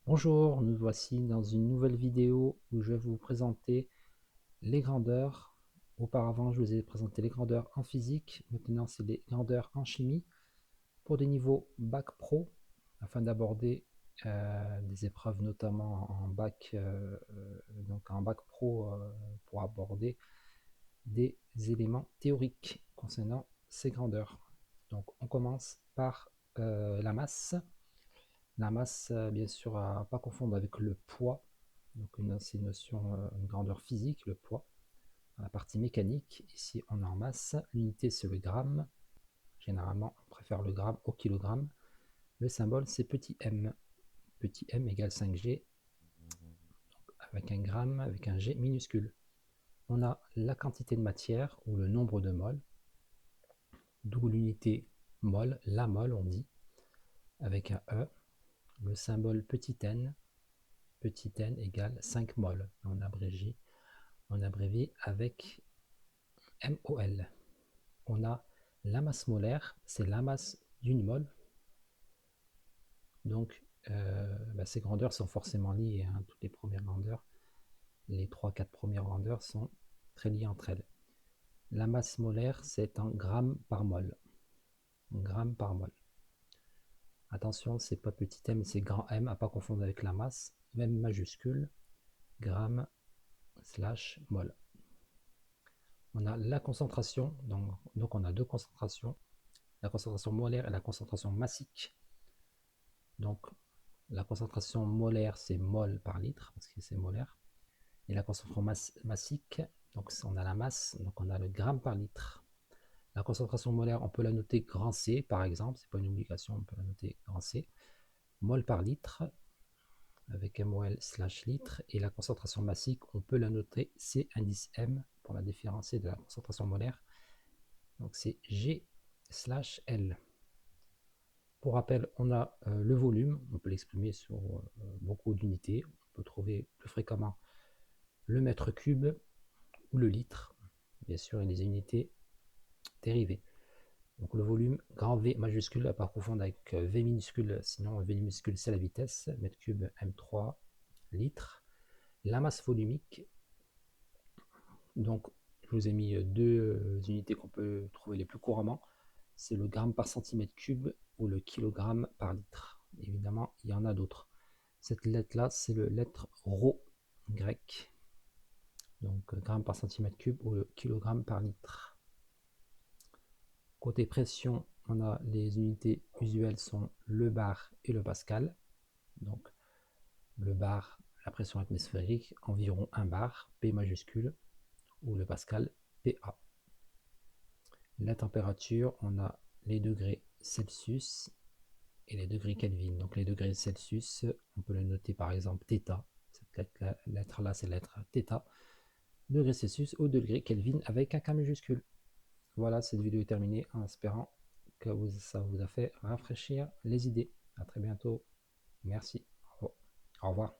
Bonjour, nous voici dans une nouvelle vidéo où je vais vous présenter les grandeurs. Auparavant, je vous ai présenté les grandeurs en physique. Maintenant, c'est les grandeurs en chimie pour des niveaux bac pro afin d'aborder des épreuves notamment en bac, donc en bac pro pour aborder des éléments théoriques concernant ces grandeurs. Donc, on commence par la masse. La masse, bien sûr, à ne pas confondre avec le poids. Donc, c'est une notion, une grandeur physique, le poids. Dans la partie mécanique, ici, on est en masse. L'unité, c'est le gramme. Généralement, on préfère le gramme au kilogramme. Le symbole, c'est petit m. Petit m égale 5G, avec un gramme, avec un G minuscule. On a la quantité de matière, ou le nombre de moles, d'où l'unité mol, la mole, on dit, avec un E. Le symbole petit n égale 5 mol. On abrégé avec MOL. On a la masse molaire, c'est la masse d'une mole. Donc, ces grandeurs sont forcément liées, hein, toutes les premières grandeurs. Les 3-4 premières grandeurs sont très liées entre elles. La masse molaire, c'est en grammes par mol. Grammes par mol. Attention, c'est pas petit m, c'est grand M, à pas confondre avec la masse, même majuscule, gramme slash mol. On a la concentration, donc on a deux concentrations, la concentration molaire et la concentration massique. Donc la concentration molaire, c'est mol par litre, parce que c'est molaire. Et la concentration massique, donc on a la masse, donc on a le gramme par litre. La concentration molaire, on peut la noter grand C, par exemple, c'est pas une obligation, on peut la noter grand C. Mol par litre, avec MOL slash litre. Et la concentration massique, on peut la noter C indice M, pour la différencier de la concentration molaire. Donc c'est G slash L. Pour rappel, on a le volume, on peut l'exprimer sur beaucoup d'unités. On peut trouver plus fréquemment le mètre cube ou le litre. Bien sûr, il y a des unités dérivées. Donc le volume, grand V majuscule, à pas confondre avec V minuscule, sinon V minuscule c'est la vitesse, mètre cube M3, litre. La masse volumique, donc je vous ai mis deux unités qu'on peut trouver les plus couramment. C'est le gramme par centimètre cube ou le kilogramme par litre. Évidemment, il y en a d'autres. Cette lettre-là, c'est le lettre ρ grec. Donc gramme par centimètre cube ou le kilogramme par litre. Côté pression, on a les unités usuelles sont le bar et le pascal. Donc le bar, la pression atmosphérique, environ 1 bar, P majuscule, ou le pascal, PA. La température, on a les degrés Celsius et les degrés Kelvin. Donc les degrés Celsius, on peut le noter par exemple θ. Cette lettre-là, c'est la lettre θ. Degrés Celsius au degré Kelvin avec un K majuscule. Voilà, cette vidéo est terminée en espérant que ça vous a fait rafraîchir les idées. À très bientôt. Merci. Au revoir.